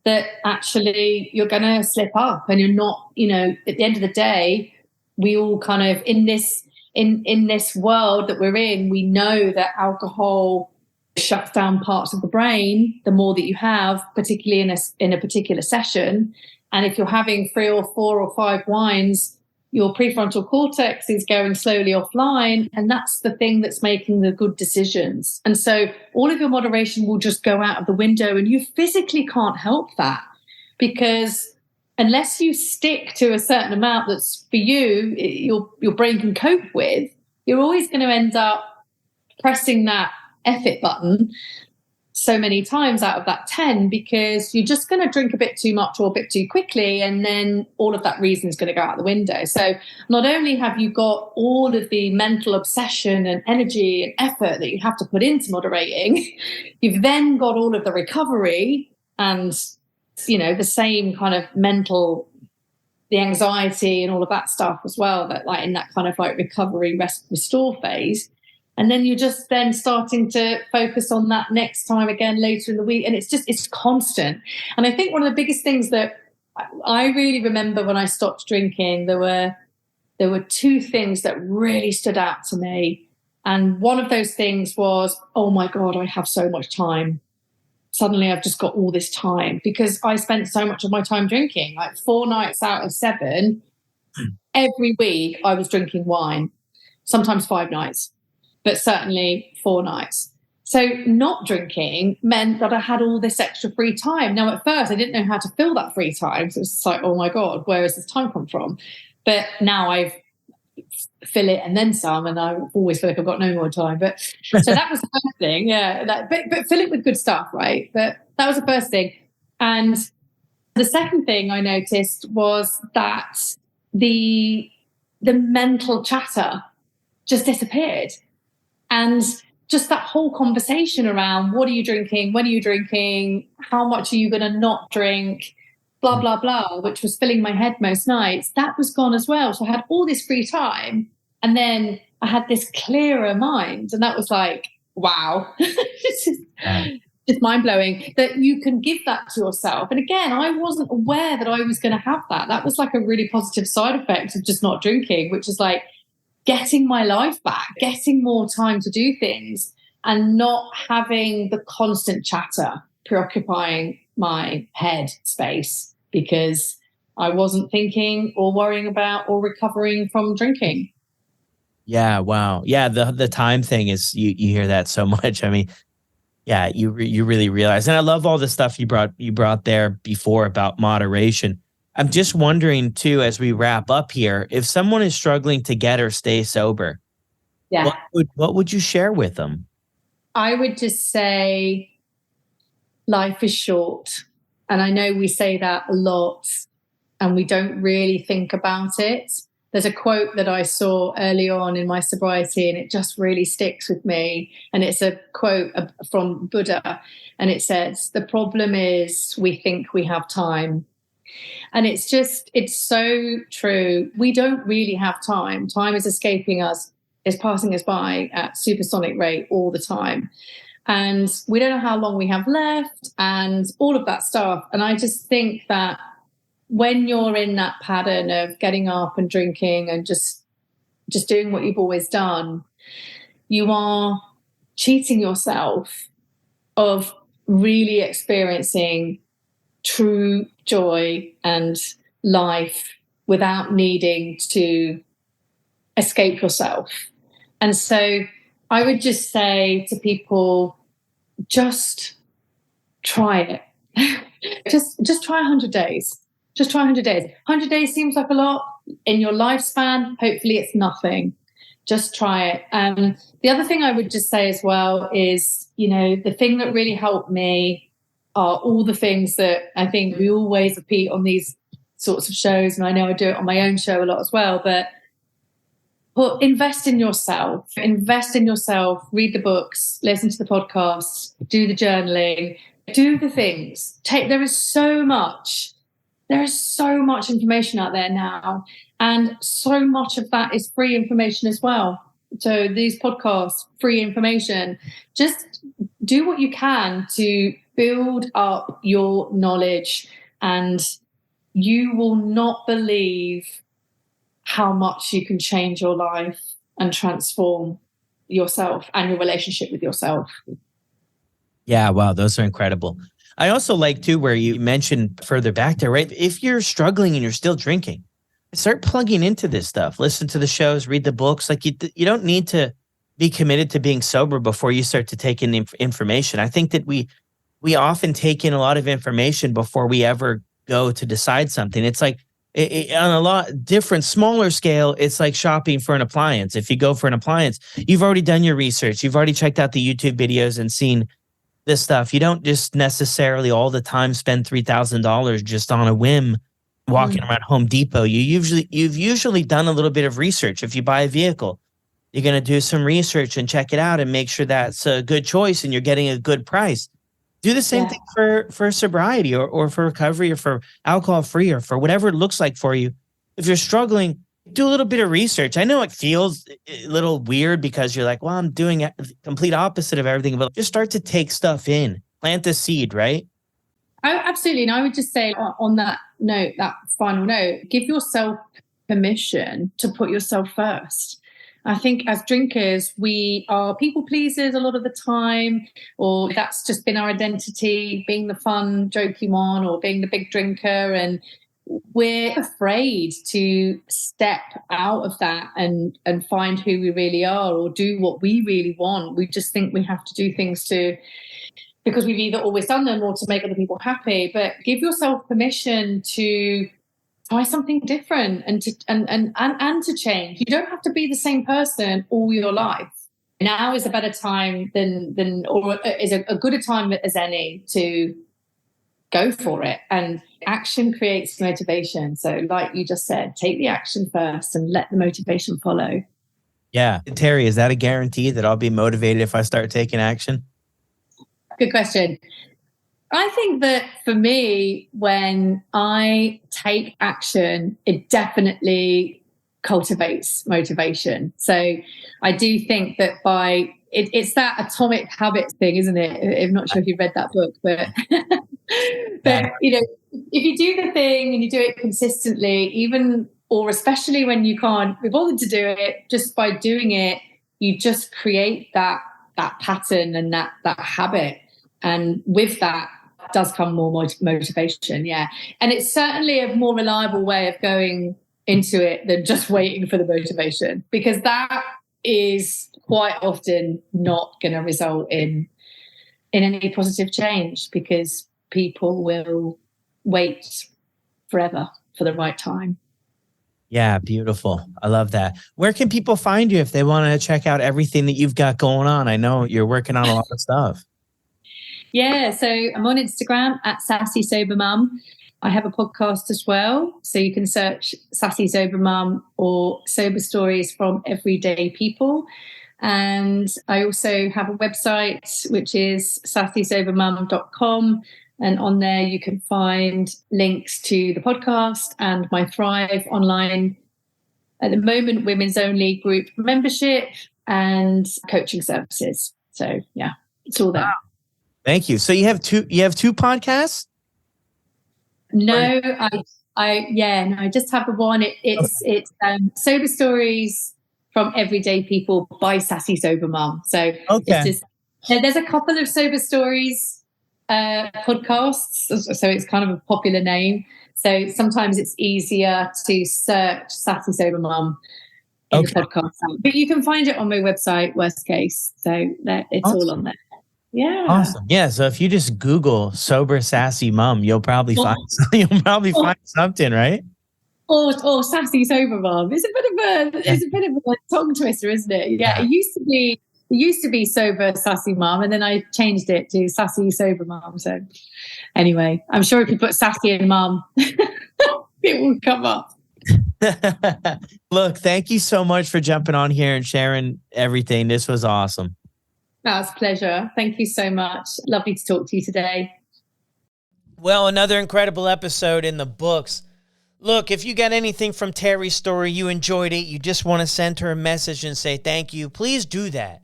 That actually you're going to slip up and you're not, at the end of the day, we all kind of in this world that we're in, we know that alcohol shuts down parts of the brain the more that you have, particularly in a particular session. And if you're having 3 or 4 or 5 wines, your prefrontal cortex is going slowly offline. And that's the thing that's making the good decisions. And so all of your moderation will just go out of the window, and you physically can't help that, because unless you stick to a certain amount that's for you, your brain can cope with, you're always going to end up pressing that effort button so many times out of that 10, because you're just going to drink a bit too much or a bit too quickly, and then all of that reason is going to go out the window. So not only have you got all of the mental obsession and energy and effort that you have to put into moderating, you've then got all of the recovery and the same kind of mental, the anxiety and all of that stuff as well, that like in that kind of like recovery restore phase. And then you're just then starting to focus on that next time again later in the week. And it's constant. And I think one of the biggest things that I really remember when I stopped drinking, there were 2 things that really stood out to me. And one of those things was, oh my God, I have so much time. Suddenly I've just got all this time, because I spent so much of my time drinking, like 4 nights out of 7, every week I was drinking wine, sometimes 5 nights, but certainly 4 nights. So not drinking meant that I had all this extra free time. Now, at first I didn't know how to fill that free time. So it was just like, oh my God, where has this time come from? But now I've fill it and then some, and I always feel like I've got no more time. But so that was the first thing, yeah. But fill it with good stuff, right? But that was the first thing. And the second thing I noticed was that the mental chatter just disappeared, and just that whole conversation around what are you drinking, when are you drinking, how much are you going to not drink, blah, blah, blah, which was filling my head most nights, that was gone as well. So I had all this free time, and then I had this clearer mind. And that was like, wow, it's mind-blowing that you can give that to yourself. And again, I wasn't aware that I was going to have that. That was like a really positive side effect of just not drinking, which is like getting my life back, getting more time to do things, and not having the constant chatter preoccupying my head space, because I wasn't thinking or worrying about or recovering from drinking. Yeah. Wow. Yeah. The time thing is, you hear that so much. I mean, yeah, you really realize. And I love all the stuff you brought there before about moderation. I'm just wondering too, as we wrap up here, if someone is struggling to get or stay sober, yeah, what would you share with them? I would just say life is short. And I know we say that a lot and we don't really think about it. There's a quote that I saw early on in my sobriety, and it just really sticks with me. And it's a quote from Buddha. And it says, "The problem is we think we have time." And it's so true. We don't really have time. Time is escaping us, is passing us by at supersonic rate all the time. and we don't know how long we have left and all of that stuff. And I just think that when you're in that pattern of getting up and drinking and just doing what you've always done, you are cheating yourself of really experiencing true joy and life without needing to escape yourself. And so I would just say to people, just try it. just try 100 days. Just try 100 days. 100 days seems like a lot in your lifespan. Hopefully it's nothing. Just try it. The other thing I would just say as well is, the thing that really helped me are all the things that I think we always repeat on these sorts of shows. And I know I do it on my own show a lot as well, but invest in yourself, read the books, listen to the podcasts, do the journaling, do the things. There is so much information out there now. And so much of that is free information as well. So these podcasts, free information, just do what you can to build up your knowledge, and you will not believe how much you can change your life and transform yourself and your relationship with yourself. Yeah, wow, those are incredible. I also like too, where you mentioned further back there, right? If you're struggling and you're still drinking, start plugging into this stuff. Listen to the shows, read the books. Like you don't need to be committed to being sober before you start to take in the information. I think that we often take in a lot of information before we ever go to decide something. It's like on a lot different, smaller scale, it's like shopping for an appliance. If you go for an appliance, you've already done your research. You've already checked out the YouTube videos and seen this stuff. You don't just necessarily all the time spend $3,000 just on a whim walking around Home Depot. You've usually done a little bit of research. If you buy a vehicle, you're going to do some research and check it out and make sure that's a good choice and you're getting a good price. Do the same thing for sobriety or for recovery or for alcohol free or for whatever it looks like for you. If you're struggling, do a little bit of research. I know it feels a little weird because you're like, well, I'm doing a complete opposite of everything, but just start to take stuff in, plant the seed, right? Absolutely. And I would just say on that note, that final note, give yourself permission to put yourself first. I think as drinkers, we are people pleasers a lot of the time, or that's just been our identity, being the fun, jokey one, or being the big drinker. And we're afraid to step out of that and find who we really are or do what we really want. We just think we have to do things because we've either always done them or to make other people happy. But give yourself permission to try something different and to change. You don't have to be the same person all your life. Now is a better time or is a good a time as any to go for it. And action creates motivation. So like you just said, take the action first and let the motivation follow. Yeah. Teri, is that a guarantee that I'll be motivated if I start taking action? Good question. I think that for me, when I take action, it definitely cultivates motivation. So I do think that it's that atomic habits thing, isn't it? I'm not sure if you've read that book, but if you do the thing and you do it consistently, or especially when you can't be bothered to do it, just by doing it, you just create that pattern and that habit. And with that does come more motivation. Yeah. And it's certainly a more reliable way of going into it than just waiting for the motivation, because that is quite often not going to result in any positive change, because people will wait forever for the right time. Yeah, beautiful. I love that. Where can people find you if they want to check out everything that you've got going on? I know you're working on a lot of stuff. Yeah, so I'm on Instagram at Sassy Sober Mum. I have a podcast as well, so you can search Sassy Sober Mum or Sober Stories from Everyday People. And I also have a website, which is sassysobermum.com. And on there you can find links to the podcast and my Thrive online, at the moment, women's only group membership and coaching services. So, yeah. It's all there. Thank you. So you have two podcasts? No, I just have the one. It's sober stories from everyday people by Sassy Sober Mum. So it's just, there's a couple of sober stories podcasts, so it's kind of a popular name. So sometimes it's easier to search Sassy Sober Mum in the podcast, but you can find it on my website. Worst case, so it's all on there. Yeah. Awesome. Yeah. So if you just Google sober sassy mum, you'll probably find something, right? Or Sassy Sober Mum. It's a bit of a tongue twister, isn't it? Yeah. It used to be sober sassy mum, and then I changed it to Sassy Sober Mum. So anyway, I'm sure if you put sassy and mum, it will come up. Look, thank you so much for jumping on here and sharing everything. This was awesome. That's a pleasure. Thank you so much. Lovely to talk to you today. Well, another incredible episode in the books. Look, if you got anything from Teri's story, you enjoyed it, you just want to send her a message and say thank you, please do that.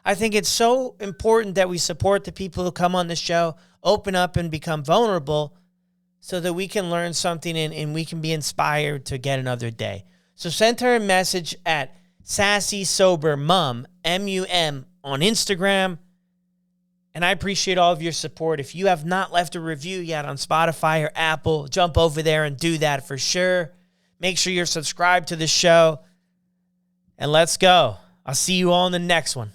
I think it's so important that we support the people who come on the show, open up and become vulnerable so that we can learn something and we can be inspired to get another day. So send her a message at Sassy Sober Mum, M-U-M, on Instagram. And I appreciate all of your support. If you have not left a review yet on Spotify or Apple, jump over there and do that for sure. Make sure you're subscribed to the show. And let's go. I'll see you all in the next one.